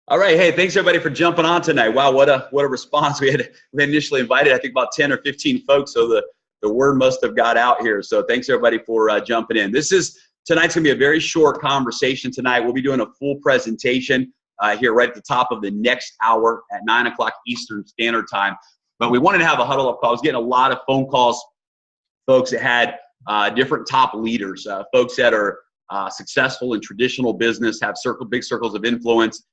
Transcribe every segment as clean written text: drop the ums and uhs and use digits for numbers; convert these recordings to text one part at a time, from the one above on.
All right. Hey, thanks everybody for jumping on tonight. Wow, what a response. We initially invited, I think, about 10 or 15 folks, so the word must have got out here. So thanks everybody for jumping in. Tonight's gonna be a very short conversation tonight. We'll be doing a full presentation here right at the top of the next hour at 9 o'clock Eastern Standard Time. But we wanted to have a huddle up call. I was getting a lot of phone calls, folks that had different top leaders, folks that are successful in traditional business, have big circles of influence,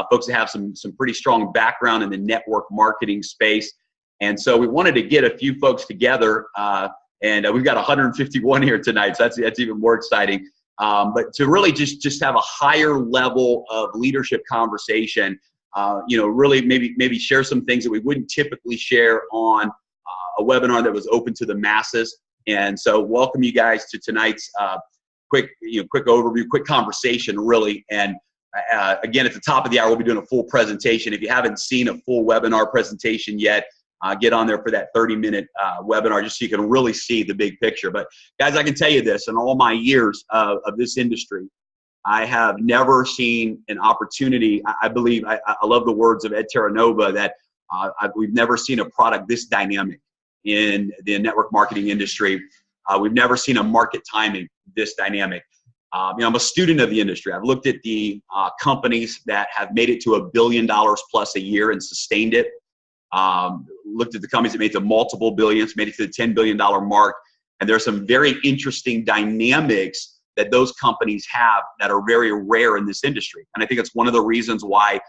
folks that have some pretty strong background in the network marketing space. And so we wanted to get a few folks together, and we've got 151 here tonight, so that's even more exciting. But to really just have a higher level of leadership conversation, really maybe share some things that we wouldn't typically share on a webinar that was open to the masses. And so welcome you guys to tonight's quick overview, quick conversation, really. And again, at the top of the hour, we'll be doing a full presentation. If you haven't seen a full webinar presentation yet, get on there for that 30-minute webinar just so you can really see the big picture. But guys, I can tell you this, in all my years of this industry, I have never seen an opportunity. I believe, I love the words of Ed Terranova, that we've never seen a product this dynamic in the network marketing industry. We've never seen a market timing this dynamic. I'm a student of the industry. I've looked at the companies that have made it to $1 billion plus a year and sustained it. Looked at the companies that made it to multiple billions, made it to the $10 billion mark. And there's some very interesting dynamics that those companies have that are very rare in this industry. And I think it's one of the reasons why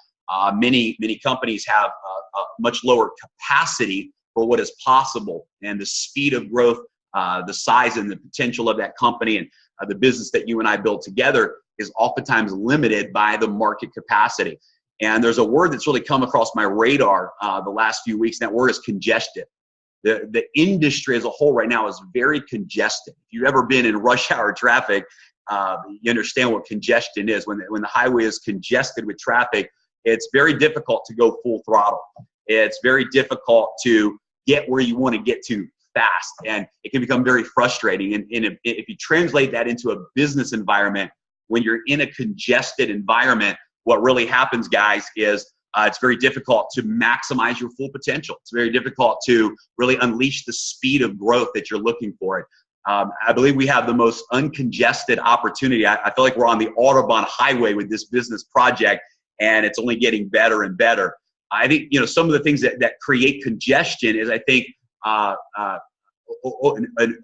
many companies have a much lower capacity for what is possible, and the speed of growth, the size and the potential of that company, and the business that you and I build together is oftentimes limited by the market capacity. And there's a word that's really come across my radar the last few weeks, and that word is congested. The industry as a whole right now is very congested. If you've ever been in rush hour traffic, you understand what congestion is. When the highway is congested with traffic, it's very difficult to go full throttle. It's very difficult to get where you want to get to fast, and it can become very frustrating. And if you translate that into a business environment, when you're in a congested environment, what really happens, guys, is it's very difficult to maximize your full potential. It's very difficult to really unleash the speed of growth that you're looking for. I believe we have the most uncongested opportunity. I feel like we're on the Autobahn highway with this business project, and it's only getting better and better. I think, some of the things that create congestion is, I think, an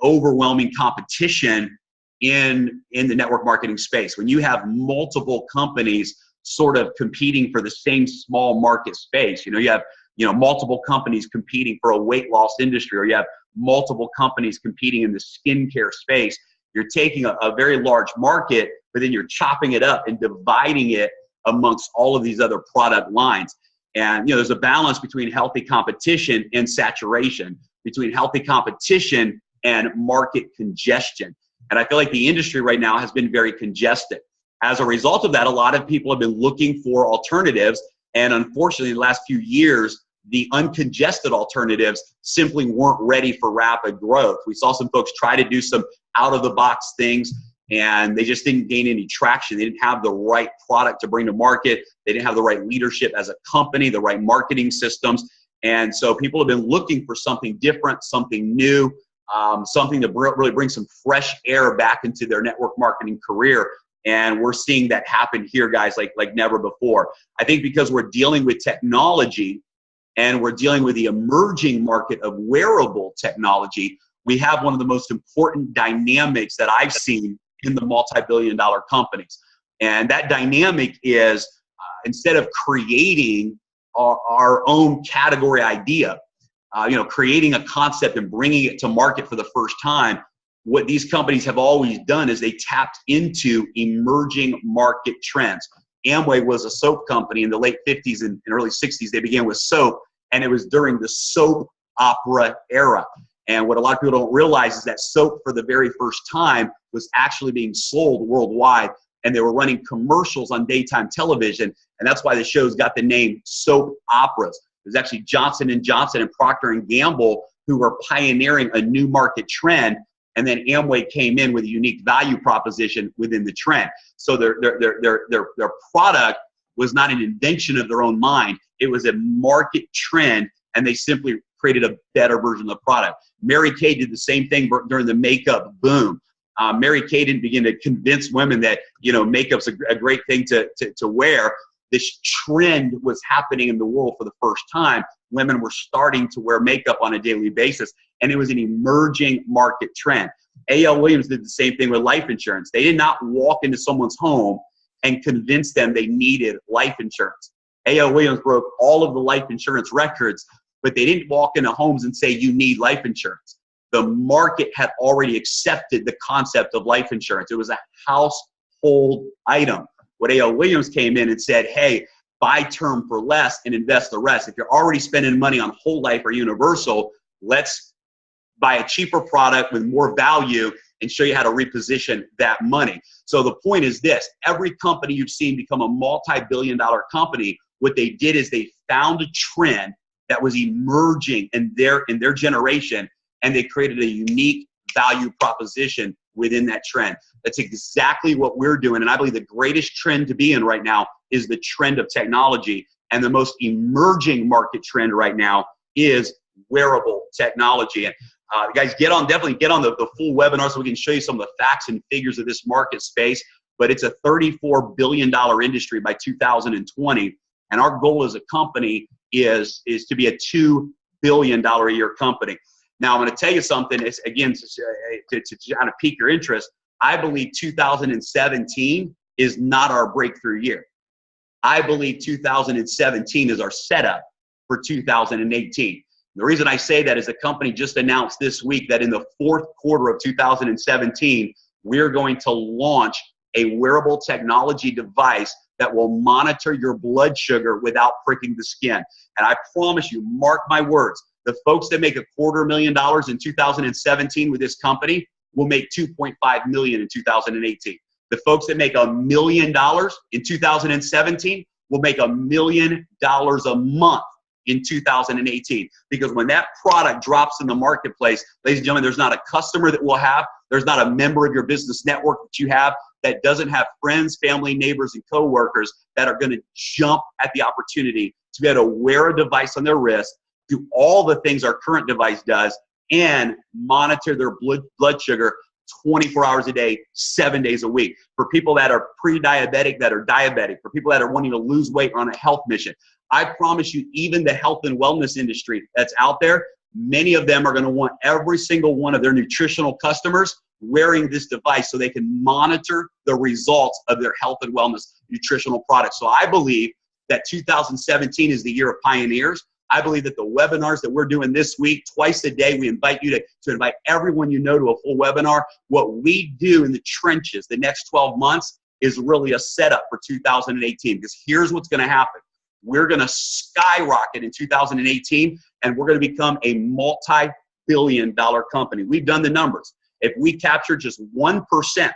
overwhelming competition in the network marketing space. When you have multiple companies sort of competing for the same small market space, you have multiple companies competing for a weight loss industry, or you have multiple companies competing in the skincare space. You're taking a very large market, but then you're chopping it up and dividing it amongst all of these other product lines. And there's a balance between healthy competition and saturation, between healthy competition and market congestion. And I feel like the industry right now has been very congested. As a result of that, a lot of people have been looking for alternatives. And unfortunately, in the last few years, the uncongested alternatives simply weren't ready for rapid growth. We saw some folks try to do some out-of-the-box things, and they just didn't gain any traction. They didn't have the right product to bring to market. They didn't have the right leadership as a company, the right marketing systems. And so people have been looking for something different, something new, something to really bring some fresh air back into their network marketing career. And we're seeing that happen here, guys, like never before. I think because we're dealing with technology and we're dealing with the emerging market of wearable technology, we have one of the most important dynamics that I've seen in the multi-billion-dollar companies. And that dynamic is instead of creating our own category idea, creating a concept and bringing it to market for the first time, what these companies have always done is they tapped into emerging market trends. Amway was a soap company in the late 50s and early 60s. They began with soap, and it was during the soap opera era. And what a lot of people don't realize is that soap, for the very first time, was actually being sold worldwide, and they were running commercials on daytime television, and that's why the shows got the name soap operas. It was actually Johnson & Johnson and Procter & Gamble who were pioneering a new market trend, and then Amway came in with a unique value proposition within the trend. So their product was not an invention of their own mind. It was a market trend, and they simply created a better version of the product. Mary Kay did the same thing during the makeup boom. Mary Kay didn't begin to convince women that, you know, makeup's a great thing to wear. This trend was happening in the world for the first time. Women were starting to wear makeup on a daily basis, and it was an emerging market trend. A.L. Williams did the same thing with life insurance. They did not walk into someone's home and convince them they needed life insurance. A.L. Williams broke all of the life insurance records, but they didn't walk into homes and say, you need life insurance. The market had already accepted the concept of life insurance. It was a household item. What A.L. Williams came in and said, hey, buy term for less and invest the rest. If you're already spending money on whole life or universal, let's buy a cheaper product with more value and show you how to reposition that money. So the point is this: every company you've seen become a multi-billion-dollar company, what they did is they found a trend that was emerging in their generation, and they created a unique value proposition within that trend. That's exactly what we're doing. And I believe the greatest trend to be in right now is the trend of technology. And the most emerging market trend right now is wearable technology. And guys, definitely get on the full webinar so we can show you some of the facts and figures of this market space. But it's a $34 billion industry by 2020. And our goal as a company is to be a $2 billion a year company. Now, I'm going to tell you something. It's, again, to kind of pique your interest. I believe 2017 is not our breakthrough year. I believe 2017 is our setup for 2018. The reason I say that is the company just announced this week that in the fourth quarter of 2017, we're going to launch a wearable technology device that will monitor your blood sugar without pricking the skin. And I promise you, mark my words, the folks that make $250,000 in 2017 with this company will make $2.5 million in 2018. The folks that make $1 million in 2017 will make $1 million a month in 2018. Because when that product drops in the marketplace, ladies and gentlemen, there's not a customer that we'll have, there's not a member of your business network that you have that doesn't have friends, family, neighbors, and coworkers that are going to jump at the opportunity to be able to wear a device on their wrist, do all the things our current device does, and monitor their blood sugar 24 hours a day, 7 days a week. For people that are pre-diabetic, that are diabetic, for people that are wanting to lose weight or on a health mission, I promise you, even the health and wellness industry that's out there, many of them are going to want every single one of their nutritional customers wearing this device so they can monitor the results of their health and wellness nutritional products. So I believe that 2017 is the year of pioneers. I believe that the webinars that we're doing this week, twice a day, we invite you to invite everyone you know to a full webinar. What we do in the trenches the next 12 months is really a setup for 2018, because here's what's going to happen. We're going to skyrocket in 2018, and we're going to become a multi-billion-dollar company. We've done the numbers. If we capture just 1%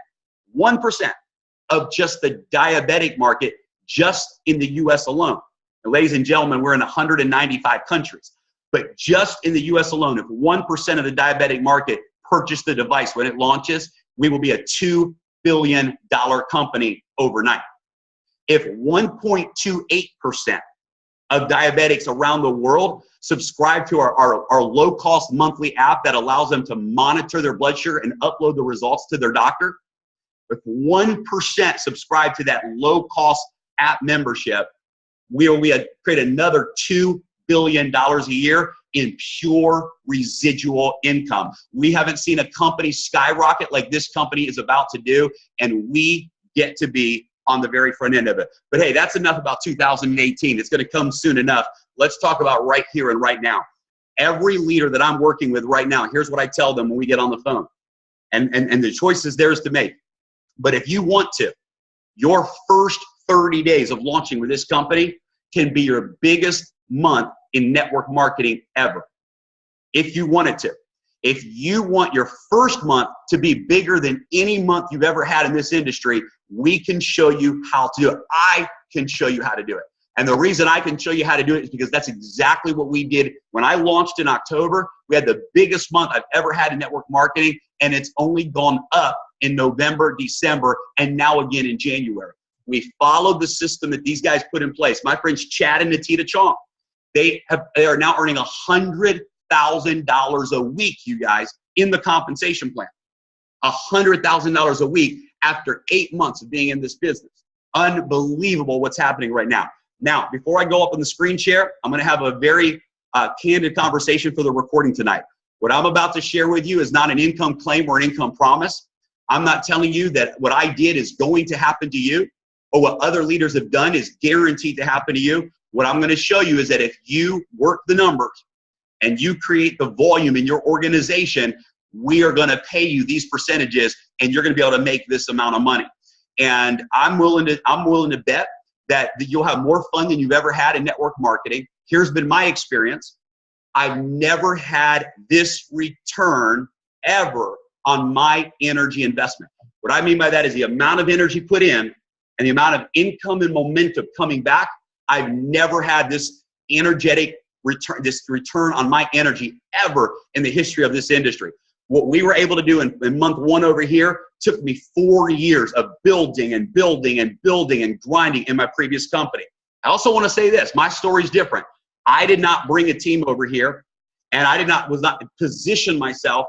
of just the diabetic market just in the U.S. alone, and ladies and gentlemen, we're in 195 countries. But just in the U.S. alone, if 1% of the diabetic market purchase the device when it launches, we will be a $2 billion company overnight. If 1.28% of diabetics around the world subscribe to our low-cost monthly app that allows them to monitor their blood sugar and upload the results to their doctor, if 1% subscribe to that low-cost app membership, we will create another $2 billion a year in pure residual income. We haven't seen a company skyrocket like this company is about to do, and we get to be on the very front end of it. But hey, that's enough about 2018. It's going to come soon enough. Let's talk about right here and right now. Every leader that I'm working with right now, here's what I tell them when we get on the phone. And the choice is theirs to make. But if you want to, your first 30 days of launching with this company can be your biggest month in network marketing ever. If you want it to. If you want your first month to be bigger than any month you've ever had in this industry, we can show you how to do it. I can show you how to do it. And the reason I can show you how to do it is because that's exactly what we did. When I launched in October, we had the biggest month I've ever had in network marketing, and it's only gone up in November, December, and now again in January. We followed the system that these guys put in place. My friends Chad and Natita Chong, they are now earning $100,000 a week, you guys, in the compensation plan. $100,000 a week after 8 months of being in this business. Unbelievable what's happening right now. Now, before I go up on the screen share, I'm going to have a very candid conversation for the recording tonight. What I'm about to share with you is not an income claim or an income promise. I'm not telling you that what I did is going to happen to you, or what other leaders have done is guaranteed to happen to you. What I'm going to show you is that if you work the numbers and you create the volume in your organization, we are going to pay you these percentages and you're going to be able to make this amount of money. And I'm willing to bet that you'll have more fun than you've ever had in network marketing. Here's been my experience. I've never had this return ever on my energy investment. What I mean by that is the amount of energy put in and the amount of income and momentum coming back. I've never had this energetic return, this return on my energy ever in the history of this industry. What we were able to do in month one over here took me 4 years of building and building and building and grinding in my previous company. I also want to say this, my story's different. I did not bring a team over here, and I was not position myself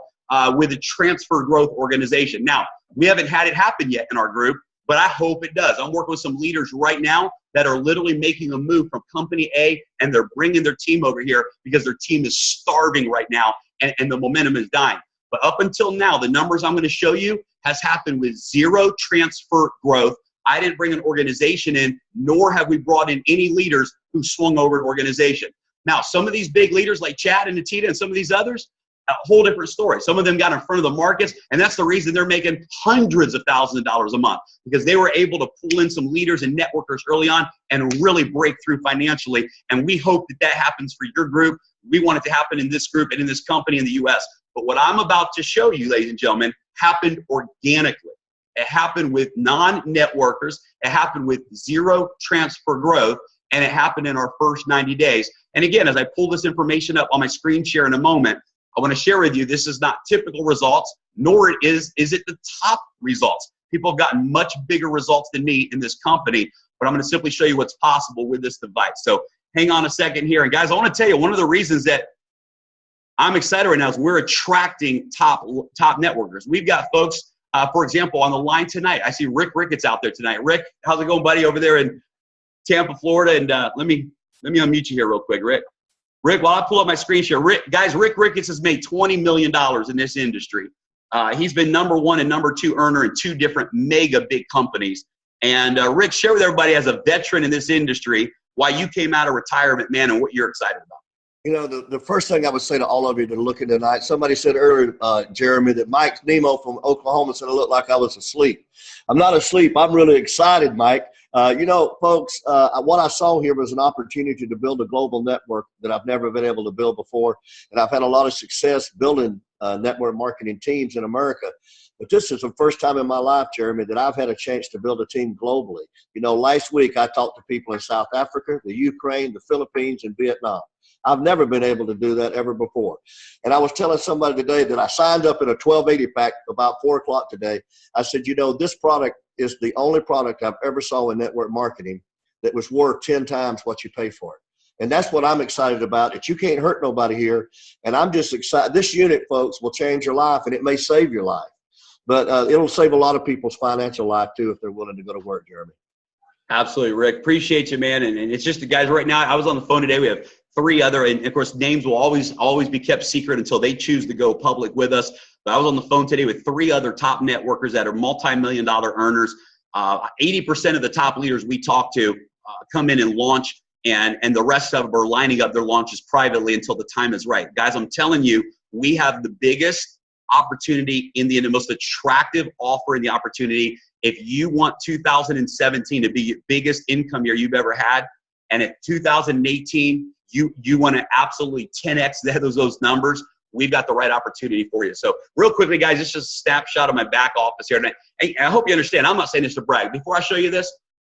with a transfer growth organization. Now, we haven't had it happen yet in our group, but I hope it does. I'm working with some leaders right now that are literally making a move from company A, and they're bringing their team over here because their team is starving right now, and the momentum is dying. But up until now, the numbers I'm going to show you has happened with zero transfer growth. I didn't bring an organization in, nor have we brought in any leaders who swung over an organization. Now, some of these big leaders like Chad and Natita and some of these others, a whole different story. Some of them got in front of the markets, and that's the reason they're making hundreds of thousands of dollars a month, because they were able to pull in some leaders and networkers early on and really break through financially. And we hope that that happens for your group. We want it to happen in this group and in this company in the U.S. But what I'm about to show you, ladies and gentlemen, happened organically. It happened with non-networkers. It happened with zero transfer growth, and it happened in our first 90 days. And again, as I pull this information up on my screen share in a moment, I want to share with you, this is not typical results, nor is it the top results. People have gotten much bigger results than me in this company, but I'm going to simply show you what's possible with this device. So hang on a second here. And guys, I want to tell you, one of the reasons that I'm excited right now is we're attracting top networkers. We've got folks, for example, on the line tonight. I see Rick Ricketts out there tonight. Rick, how's it going, buddy, over there in Tampa, Florida? And let me unmute you here real quick, Rick. Rick, while I pull up my screen share, Rick Ricketts has made $20 million in this industry. He's been #1 and #2 earner in 2 different mega big companies. And Rick, share with everybody as a veteran in this industry why you came out of retirement, man, and what you're excited about. You know, the first thing I would say to all of you that are looking tonight, somebody said earlier, Jeremy, that Mike Nemo from Oklahoma said I looked like I was asleep. I'm not asleep. I'm really excited, Mike. You know, folks, what I saw here was an opportunity to build a global network that I've never been able to build before. And I've had a lot of success building network marketing teams in America. But this is the first time in my life, Jeremy, that I've had a chance to build a team globally. You know, last week I talked to people in South Africa, the Ukraine, the Philippines, and Vietnam. I've never been able to do that ever before. And I was telling somebody today that I signed up in a 1280 pack about 4 o'clock today. I said, you know, this product is the only product I've ever saw in network marketing that was worth 10 times what you pay for it. And that's what I'm excited about, that you can't hurt nobody here. And I'm just excited. This unit, folks, will change your life, and it may save your life. But it'll save a lot of people's financial life, too, if they're willing to go to work, Jeremy. Absolutely, Rick. Appreciate you, man. And it's just the guys right now. I was on the phone today. We have 3 other, and of course, names will always be kept secret until they choose to go public with us. But I was on the phone today with 3 other top networkers that are multi-million-dollar earners. 80% of the top leaders we talk to come in and launch, and the rest of them are lining up their launches privately until the time is right. Guys, I'm telling you, we have the biggest opportunity in the most attractive offer in the opportunity. If you want 2017 to be your biggest income year you've ever had, and at 2018, you want to absolutely 10x those numbers, we've got the right opportunity for you. So real quickly, guys, it's just a snapshot of my back office here. And I hope you understand, I'm not saying this to brag. Before I show you this,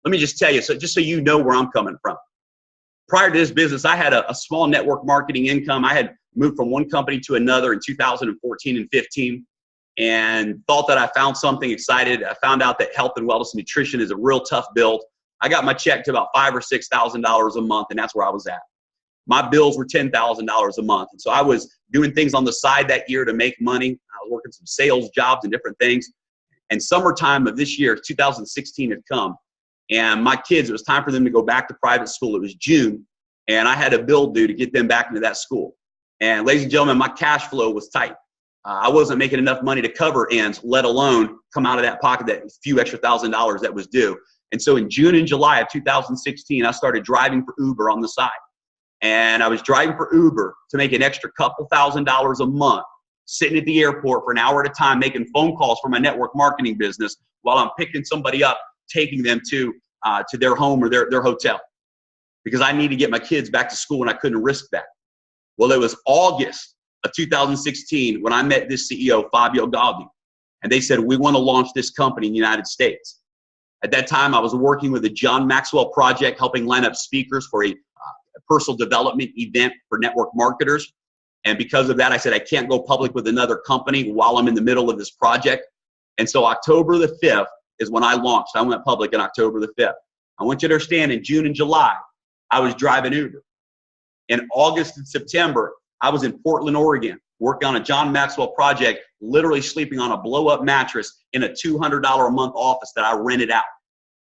let me just tell you, just so you know where I'm coming from. Prior to this business, I had a small network marketing income. I had moved from one company to another in 2014 and 15. and thought that I found something excited. I found out that health and wellness and nutrition is a real tough build. I got my check to about $5,000 or $6,000 a month, and that's where I was at. My bills were $10,000 a month. And so I was doing things on the side that year to make money. I was working some sales jobs and different things. And summertime of this year, 2016 had come. And my kids, it was time for them to go back to private school. It was June, and I had a bill due to get them back into that school. And ladies and gentlemen, my cash flow was tight. I wasn't making enough money to cover ends, let alone come out of that pocket that few extra $1,000 that was due. And so in June and July of 2016, I started driving for Uber on the side. And I was driving for Uber to make an extra couple $1,000s a month, sitting at the airport for an hour at a time, making phone calls for my network marketing business while I'm picking somebody up, taking them to their home or their hotel, because I need to get my kids back to school and I couldn't risk that. Well, it was August of 2016 when I met this CEO, Fabio Galdi, and they said, we want to launch this company in the United States. At that time, I was working with the John Maxwell Project, helping line up speakers for a personal development event for network marketers. And because of that, I said, I can't go public with another company while I'm in the middle of this project. And so October the 5th is when I launched. I went public on October the 5th. I want you to understand, in June and July, I was driving Uber. In August and September, I was in Portland, Oregon, working on a John Maxwell project, literally sleeping on a blow-up mattress in a $200 a month office that I rented out.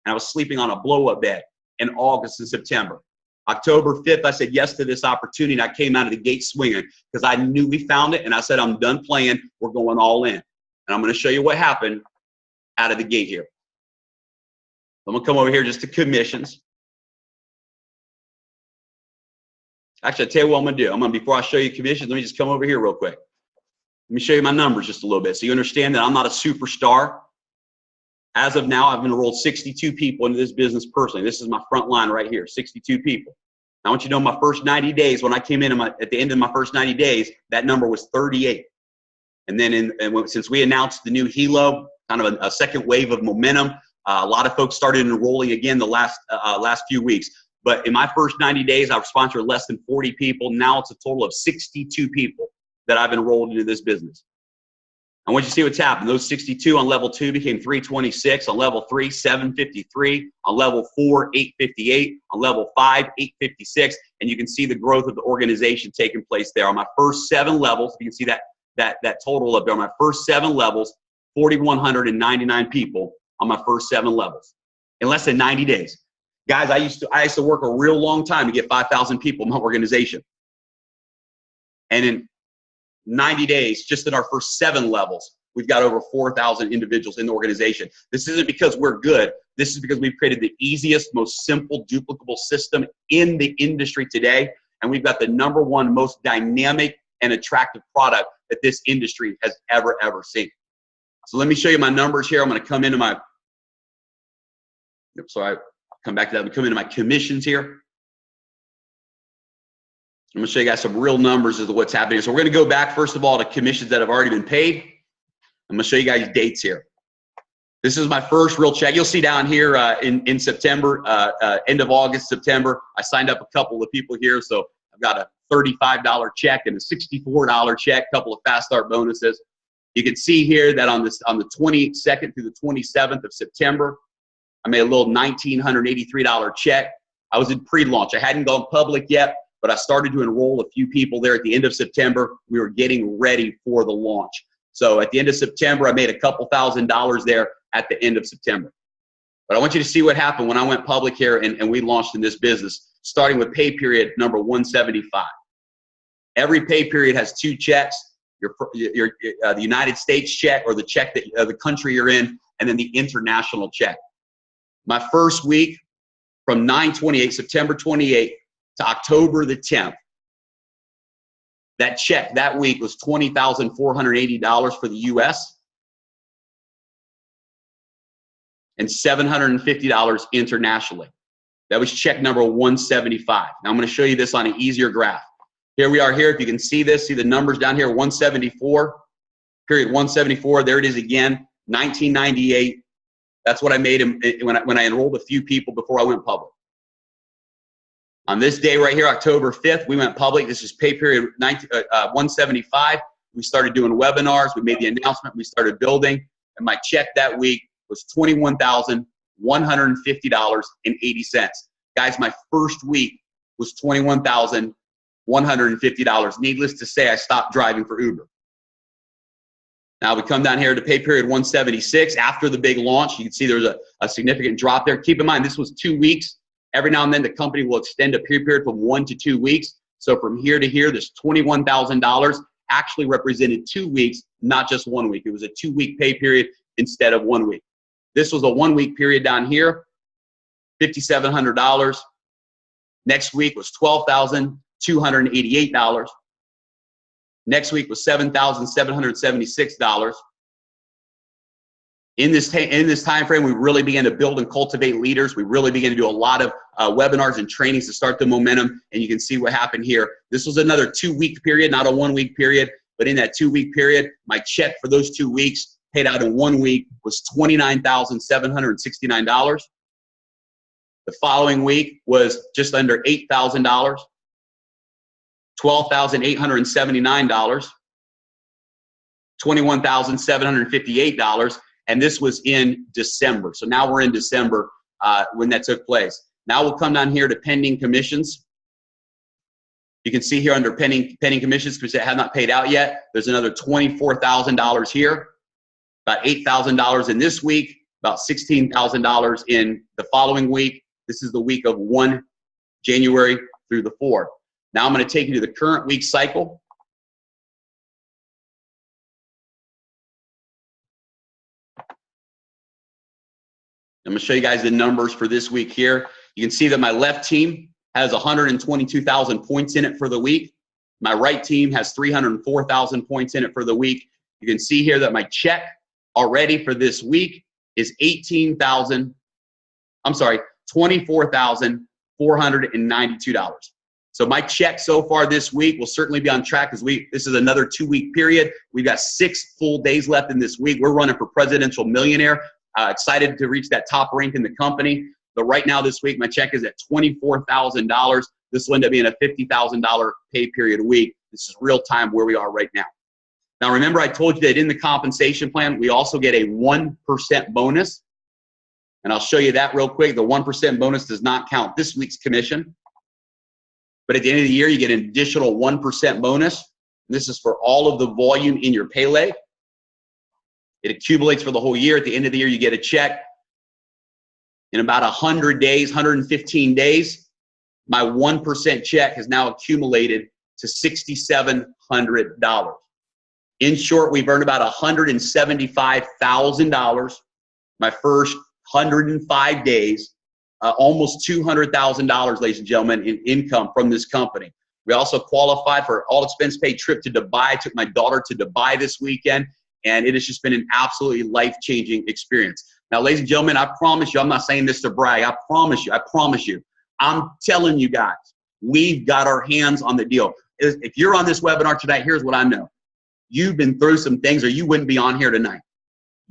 And I was sleeping on a blow-up bed in August and September. October 5th, I said yes to this opportunity, and I came out of the gate swinging because I knew we found it, and I said, I'm done playing. We're going all in. And I'm going to show you what happened out of the gate here. I'm going to come over here just to commissions. Actually, I'll tell you what I'm going to do. Before I show you commissions, let me just come over here real quick. Let me show you my numbers just a little bit so you understand that I'm not a superstar. As of now, I've enrolled 62 people into this business personally. This is my front line right here, 62 people. I want you to know my first 90 days, when I came in at the end of my first 90 days, that number was 38. And then since we announced the new Helo, kind of a second wave of momentum, a lot of folks started enrolling again the last few weeks. But in my first 90 days, I've sponsored less than 40 people. Now it's a total of 62 people that I've enrolled into this business. I want you to see what's happened. Those 62 on level 2 became 326, on level 3, 753, on level 4, 858, on level 5, 856, and you can see the growth of the organization taking place there. On my first 7 levels, you can see that total up there. On my first 7 levels, 4,199 people on my first 7 levels in less than 90 days. Guys, I used to work a real long time to get 5,000 people in my organization. And in 90 days, just in our first 7 levels, we've got over 4,000 individuals in the organization. This isn't because we're good. This is because we've created the easiest, most simple, duplicable system in the industry today. And we've got the #1 most dynamic and attractive product that this industry has ever seen. So let me show you my numbers here. I'm going to come into my, come back to that. We come into my commissions here. I'm going to show you guys some real numbers as to what's happening. So we're going to go back, first of all, to commissions that have already been paid. I'm going to show you guys dates here. This is my first real check. You'll see down here in September, end of August, September, I signed up a couple of people here. So I've got a $35 check and a $64 check, a couple of fast start bonuses. You can see here that on the 22nd through the 27th of September, I made a little $1,983 check. I was in pre-launch. I hadn't gone public yet, but I started to enroll a few people there at the end of September. We were getting ready for the launch. So at the end of September, I made a couple $1,000s there at the end of September. But I want you to see what happened when I went public here and we launched in this business, starting with pay period number 175. Every pay period has 2 checks, the United States check, or the check that the country you're in, and then the international check. My first week from September 28th to October the 10th, that check that week was $20,480 for the US and $750 internationally. That was check number 175. Now I'm going to show you this on an easier graph. Here we are here. If you can see this, see the numbers down here, 174, period 174. There it is again, 1998. That's what I made when I enrolled a few people before I went public. On this day right here, October 5th, we went public. This is pay period 175. we started doing webinars. We made the announcement. We started building. And my check that week was $21,150.80. Guys, my first week was $21,150. Needless to say, I stopped driving for Uber. Now we come down here to pay period 176. After the big launch, you can see there's a significant drop there. Keep in mind, this was 2 weeks. Every now and then, the company will extend a pay period from 1 to 2 weeks. So from here to here, this $21,000 actually represented 2 weeks, not just 1 week. It was a 2-week pay period instead of 1 week. This was a 1-week period down here, $5,700. Next week was $12,288. Next week was $7,776. In this time frame, we really began to build and cultivate leaders. We really began to do a lot of webinars and trainings to start the momentum, and you can see what happened here. This was another 2-week period, not a 1-week period, but in that 2-week period, my check for those 2 weeks paid out in 1 week was $29,769. The following week was just under $8,000. $12,879, $21,758, and this was in December. So now we're in December when that took place. Now we'll come down here to pending commissions. You can see here under pending commissions, because it has not paid out yet, there's another $24,000 here, about $8,000 in this week, about $16,000 in the following week. This is the week of 1 January through the 4th. Now I'm going to take you to the current week cycle. I'm going to show you guys the numbers for this week here. You can see that my left team has 122,000 points in it for the week. My right team has 304,000 points in it for the week. You can see here that my check already for this week is $24,492. So my check so far this week will certainly be on track, because this is another 2-week period. We've got 6 full days left in this week. We're running for Presidential Millionaire. Excited to reach that top rank in the company. But right now this week, my check is at $24,000. This will end up being a $50,000 pay period a week. This is real time where we are right now. Now remember, I told you that in the compensation plan, we also get a 1% bonus. And I'll show you that real quick. The 1% bonus does not count this week's commission. But at the end of the year, you get an additional 1% bonus. And this is for all of the volume in your pay leg. It accumulates for the whole year. At the end of the year, you get a check. In about 100 days, 115 days, my 1% check has now accumulated to $6,700. In short, we've earned about $175,000 my first 105 days. Almost $200,000, ladies and gentlemen, in income from this company. We also qualified for all expense paid trip to Dubai. I took my daughter to Dubai this weekend, and it has just been an absolutely life-changing experience. Now, ladies and gentlemen, I promise you, I'm not saying this to brag. I promise you, I'm telling you guys, we've got our hands on the deal. If you're on this webinar tonight, here's what I know. You've been through some things, or you wouldn't be on here tonight.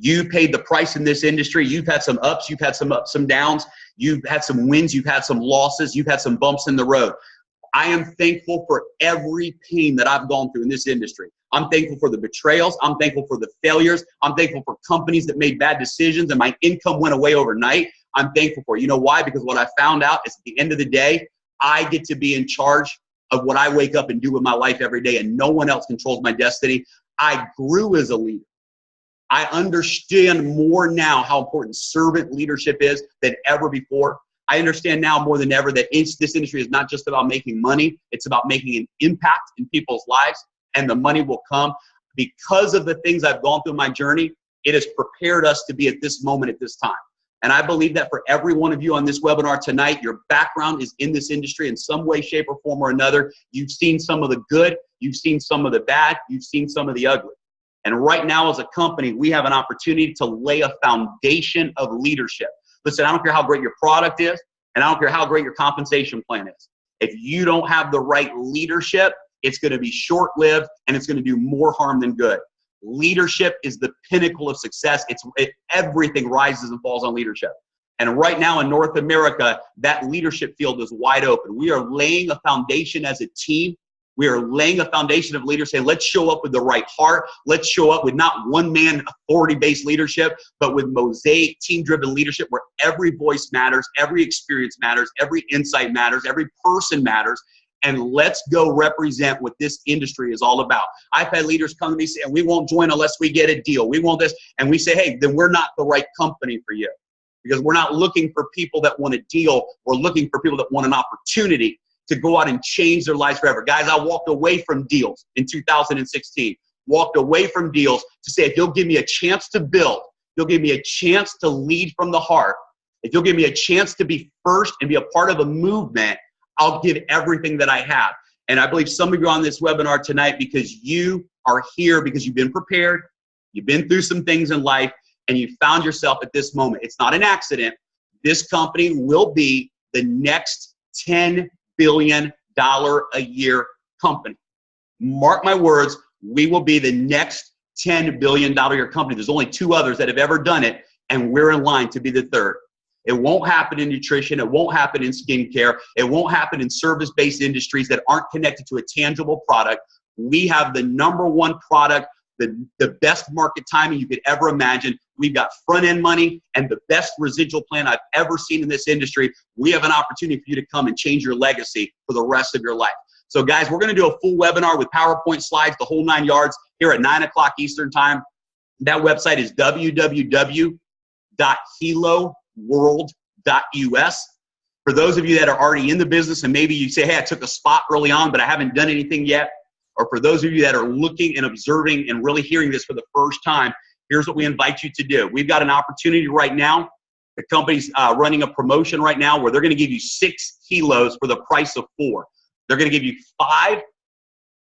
You paid the price in this industry. You've had some ups, you've had some ups, some downs. You've had some wins, you've had some losses, you've had some bumps in the road. I am thankful for every pain that I've gone through in this industry. I'm thankful for the betrayals. I'm thankful for the failures. I'm thankful for companies that made bad decisions and my income went away overnight. I'm thankful for it. You know why? Because what I found out is at the end of the day, I get to be in charge of what I wake up and do with my life every day, and no one else controls my destiny. I grew as a leader. I understand more now how important servant leadership is than ever before. I understand now more than ever that this industry is not just about making money. It's about making an impact in people's lives, and the money will come. Because of the things I've gone through my journey, it has prepared us to be at this moment at this time. And I believe that for every one of you on this webinar tonight, your background is in this industry in some way, shape, or form or another. You've seen some of the good. You've seen some of the bad. You've seen some of the ugly. And right now as a company, we have an opportunity to lay a foundation of leadership. Listen, I don't care how great your product is, and I don't care how great your compensation plan is. If you don't have the right leadership, it's going to be short-lived, and it's going to do more harm than good. Leadership is the pinnacle of success. Everything rises and falls on leadership. And right now in North America, that leadership field is wide open. We are laying a foundation as a team We are laying a foundation of leaders saying, let's show up with the right heart. Let's show up with not one-man authority-based leadership, but with mosaic, team-driven leadership where every voice matters, every experience matters, every insight matters, every person matters. And let's go represent what this industry is all about. I've had leaders come to me saying, we won't join unless we get a deal. We want this. And we say, hey, then we're not the right company for you, because we're not looking for people that want a deal. We're looking for people that want an opportunity to go out and change their lives forever. Guys, I walked away from deals in 2016, walked away from deals to say, if you'll give me a chance to build, you'll give me a chance to lead from the heart, if you'll give me a chance to be first and be a part of a movement, I'll give everything that I have. And I believe some of you are on this webinar tonight because you are here because you've been prepared, you've been through some things in life, and you found yourself at this moment. It's not an accident. This company will be the next $10 billion a year company. Mark my words, we will be the next $10 billion a year company. There's only 2 others that have ever done it, and we're in line to be the 3rd. It won't happen in nutrition. It won't happen in skincare. It won't happen in service-based industries that aren't connected to a tangible product. We have the #1 product, the best market timing you could ever imagine. We've got front-end money and the best residual plan I've ever seen in this industry. We have an opportunity for you to come and change your legacy for the rest of your life. So guys, we're going to do a full webinar with PowerPoint slides, the whole 9 yards, here at 9 o'clock Eastern time. That website is www.heloworld.us. For those of you that are already in the business and maybe you say, hey, I took a spot early on, but I haven't done anything yet, or for those of you that are looking and observing and really hearing this for the first time, here's what we invite you to do. We've got an opportunity right now. The company's running a promotion right now where they're going to give you 6 Helos for the price of 4. They're going to give you 5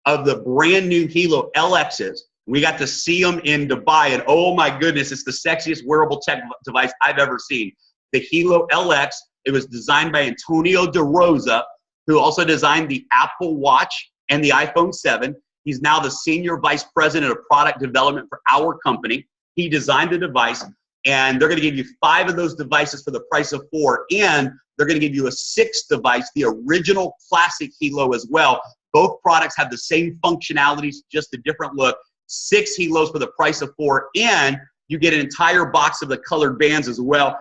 of the brand new Helo LXs. We got to see them in Dubai, and oh my goodness, it's the sexiest wearable tech device I've ever seen. The Helo LX, it was designed by Antonio De Rosa, who also designed the Apple Watch and the iPhone 7. He's now the Senior Vice President of Product Development for our company. He designed the device, and they're going to give you 5 of those devices for the price of 4, and they're going to give you a 6th device, the original classic Helo as well. Both products have the same functionalities, just a different look. 6 Helos for the price of 4, and you get an entire box of the colored bands as well.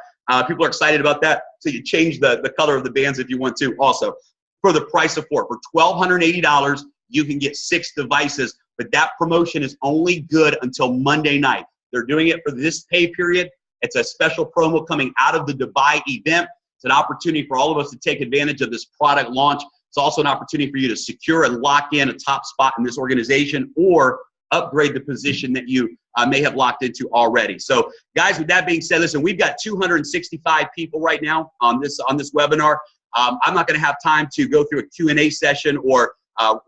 People are excited about that, so you change the color of the bands if you want to also. For the price of 4. For $1,280, you can get 6 devices, but that promotion is only good until Monday night. They're doing it for this pay period. It's a special promo coming out of the Dubai event. It's an opportunity for all of us to take advantage of this product launch. It's also an opportunity for you to secure and lock in a top spot in this organization or upgrade the position that you may have locked into already. So guys, with that being said, listen, we've got 265 people right now on this webinar. I'm not going to have time to go through a Q&A session or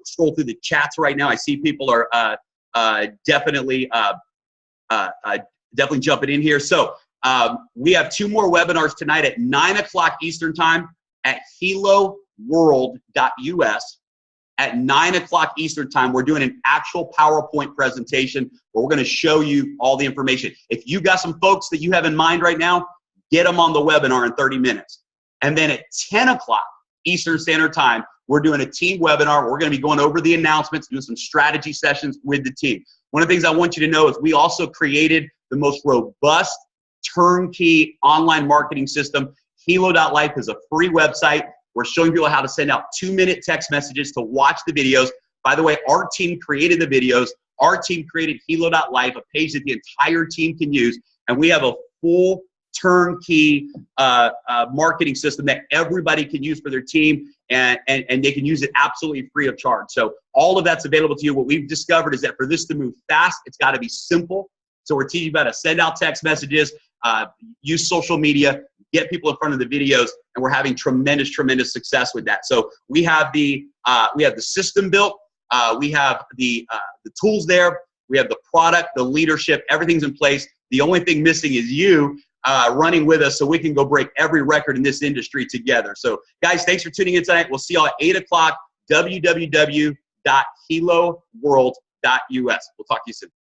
scroll through the chats right now. I see people are definitely jumping in here. So we have 2 more webinars tonight at 9 o'clock Eastern time at heloworld.us. At 9 o'clock Eastern time, we're doing an actual PowerPoint presentation where we're going to show you all the information. If you got some folks that you have in mind right now, get them on the webinar in 30 minutes. And then at 10 o'clock Eastern Standard Time, we're doing a team webinar. We're going to be going over the announcements, doing some strategy sessions with the team. One of the things I want you to know is we also created the most robust turnkey online marketing system. Helo.life is a free website. We're showing people how to send out 2-minute text messages to watch the videos. By the way, our team created the videos. Our team created Helo.life, a page that the entire team can use. And we have a full turnkey marketing system that everybody can use for their team, and they can use it absolutely free of charge. So all of that's available to you. What we've discovered is that for this to move fast, it's got to be simple. So we're teaching you how to send out text messages, use social media, get people in front of the videos, and we're having tremendous success with that. So we have the system built, we have the tools there, we have the product, the leadership, everything's in place. The only thing missing is you running with us so we can go break every record in this industry together. So guys, thanks for tuning in tonight. We'll see y'all at 8 o'clock, www.heloworld.us. We'll talk to you soon.